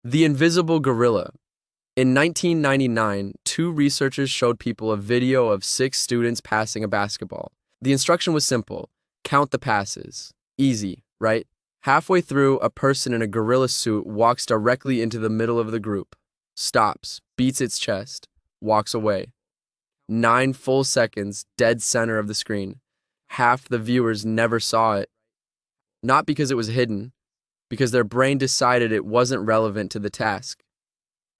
The invisible gorilla. In 1999, two researchers showed people a video of six students passing a basketball. The instruction was simple: count the passes. Easy, right? Halfway through, a person in a gorilla suit walks directly into the middle of the group, stops, beats its chest, walks away. 9 full seconds, dead center of the screen. Half the viewers never saw it. Not because it was hidden, because their brain decided it wasn't relevant to the task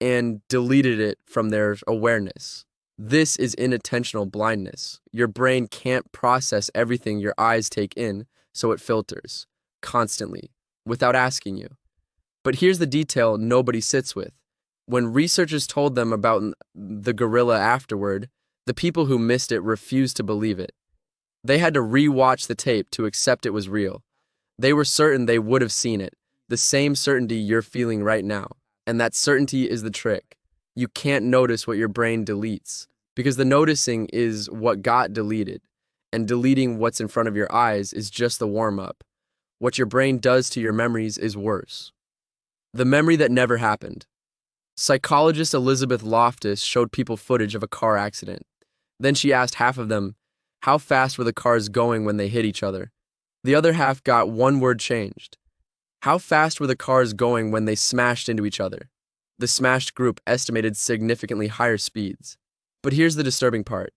and deleted it from their awareness. This is inattentional blindness. Your brain can't process everything your eyes take in, so it filters, constantly, without asking you. But here's the detail nobody sits with. When researchers told them about the gorilla afterward, the people who missed it refused to believe it. They had to re-watch the tape to accept it was real. They were certain they would have seen it, the same certainty you're feeling right now. And that certainty is the trick. You can't notice what your brain deletes, because the noticing is what got deleted, and deleting what's in front of your eyes is just the warm-up. What your brain does to your memories is worse. The memory that never happened. Psychologist Elizabeth Loftus showed people footage of a car accident. Then she asked half of them, how fast were the cars going when they hit each other? The other half got one word changed. How fast were the cars going when they smashed into each other? The smashed group estimated significantly higher speeds. But here's the disturbing part.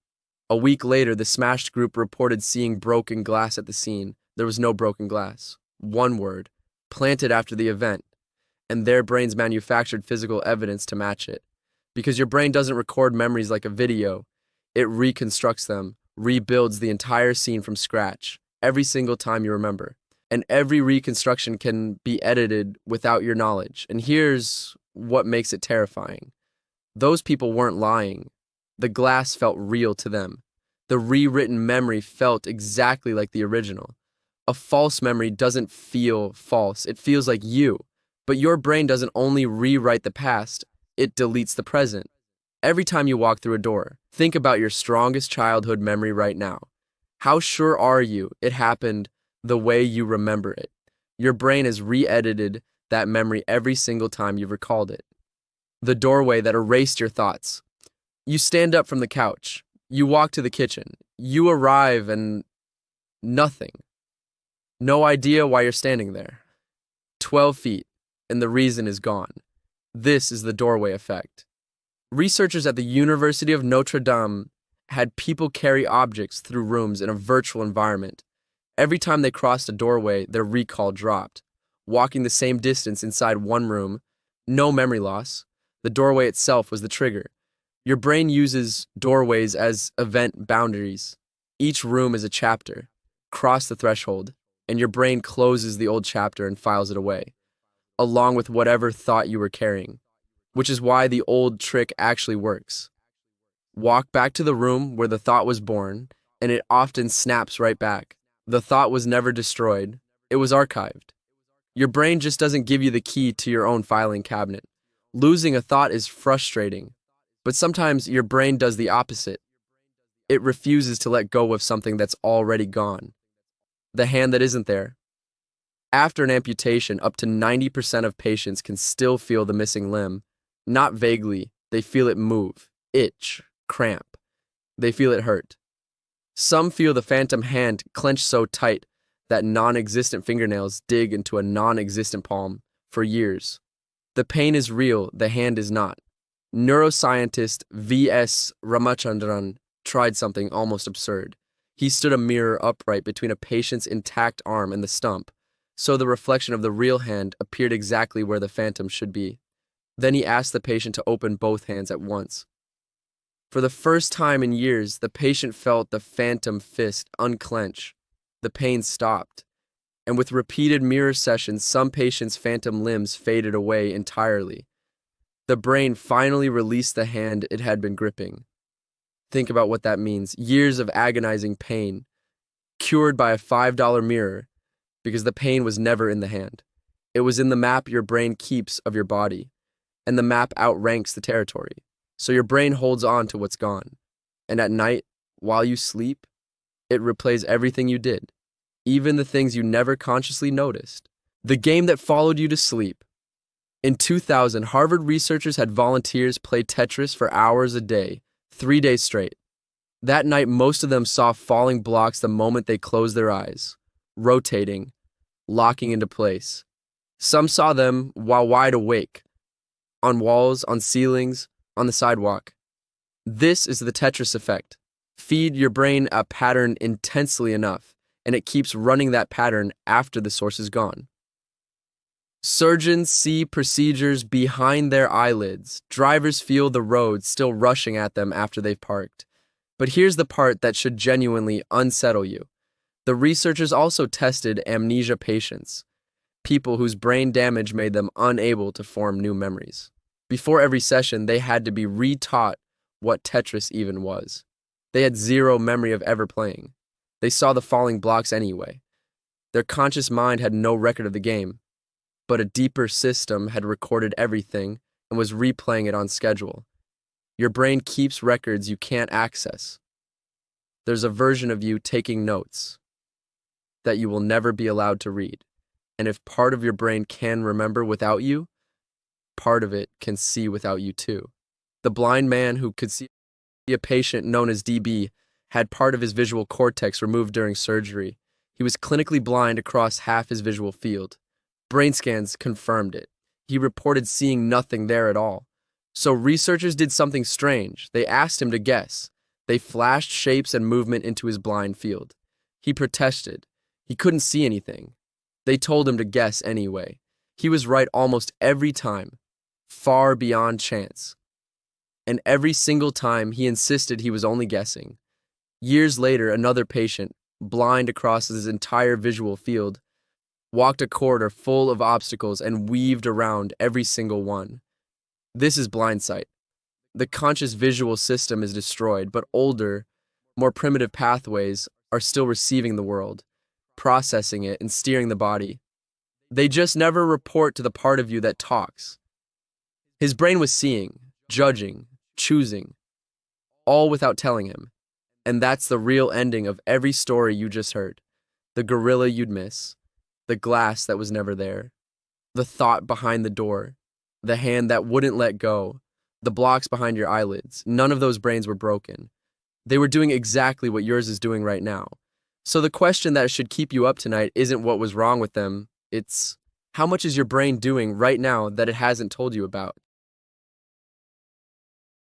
A week later, the smashed group reported seeing broken glass at the scene. There was no broken glass. One word, planted after the event, and their brains manufactured physical evidence to match it. Because your brain doesn't record memories like a video, it reconstructs them, rebuilds the entire scene from scratch, every single time you remember. And every reconstruction can be edited without your knowledge. And here's what makes it terrifying. Those people weren't lying. The glass felt real to them. The rewritten memory felt exactly like the original. A false memory doesn't feel false. It feels like you. But your brain doesn't only rewrite the past, it deletes the present. Every time you walk through a door, think about your strongest childhood memory right now. How sure are you it happened the way you remember it? Your brain has re-edited that memory every single time you've recalled it. The doorway that erased your thoughts. You stand up from the couch. You walk to the kitchen. You arrive and nothing. No idea why you're standing there. 12 feet, and the reason is gone. This is the doorway effect. Researchers at the University of Notre Dame had people carry objects through rooms in a virtual environment. Every time they crossed a doorway, their recall dropped. Walking the same distance inside one room, no memory loss. The doorway itself was the trigger. Your brain uses doorways as event boundaries. Each room is a chapter. Cross the threshold, and your brain closes the old chapter and files it away, along with whatever thought you were carrying, which is why the old trick actually works. Walk back to the room where the thought was born, and it often snaps right back. The thought was never destroyed. It was archived. Your brain just doesn't give you the key to your own filing cabinet. Losing a thought is frustrating, but sometimes your brain does the opposite. It refuses to let go of something that's already gone. The hand that isn't there. After an amputation, up to 90% of patients can still feel the missing limb. Not vaguely, they feel it move, itch, cramp. They feel it hurt. Some feel the phantom hand clench so tight that non-existent fingernails dig into a non-existent palm for years. The pain is real, the hand is not. Neuroscientist V.S. Ramachandran tried something almost absurd. He stood a mirror upright between a patient's intact arm and the stump, so the reflection of the real hand appeared exactly where the phantom should be. Then he asked the patient to open both hands at once. For the first time in years, the patient felt the phantom fist unclench. The pain stopped. And with repeated mirror sessions, some patients' phantom limbs faded away entirely. The brain finally released the hand it had been gripping. Think about what that means. Years of agonizing pain, cured by a $5 mirror, because the pain was never in the hand. It was in the map your brain keeps of your body, and the map outranks the territory. So your brain holds on to what's gone. And at night, while you sleep, it replays everything you did, even the things you never consciously noticed. The game that followed you to sleep. In 2000, Harvard researchers had volunteers play Tetris for hours a day, 3 days straight. That night, most of them saw falling blocks the moment they closed their eyes, rotating, locking into place. Some saw them while wide awake, on walls, on ceilings, on the sidewalk. This is the Tetris effect. Feed your brain a pattern intensely enough, and it keeps running that pattern after the source is gone. Surgeons see procedures behind their eyelids. Drivers feel the road still rushing at them after they've parked. But here's the part that should genuinely unsettle you. The researchers also tested amnesia patients, people whose brain damage made them unable to form new memories. Before every session, they had to be retaught what Tetris even was. They had zero memory of ever playing. They saw the falling blocks anyway. Their conscious mind had no record of the game, but a deeper system had recorded everything and was replaying it on schedule. Your brain keeps records you can't access. There's a version of you taking notes that you will never be allowed to read. And if part of your brain can remember without you, part of it can see without you too. The blind man who could see a patient known as DB had part of his visual cortex removed during surgery. He was clinically blind across half his visual field. Brain scans confirmed it. He reported seeing nothing there at all. So researchers did something strange. They asked him to guess. They flashed shapes and movement into his blind field. He protested. He couldn't see anything. They told him to guess anyway. He was right almost every time, far beyond chance. And every single time he insisted he was only guessing. Years later, another patient, blind across his entire visual field, walked a corridor full of obstacles and weaved around every single one. This is blind sight. The conscious visual system is destroyed, but older, more primitive pathways are still receiving the world, processing it, and steering the body. They just never report to the part of you that talks. His brain was seeing, judging, choosing, all without telling him. And that's the real ending of every story you just heard. The gorilla you'd miss, the glass that was never there, the thought behind the door, the hand that wouldn't let go, the blocks behind your eyelids. None of those brains were broken. They were doing exactly what yours is doing right now. So the question that should keep you up tonight isn't what was wrong with them. It's how much is your brain doing right now that it hasn't told you about?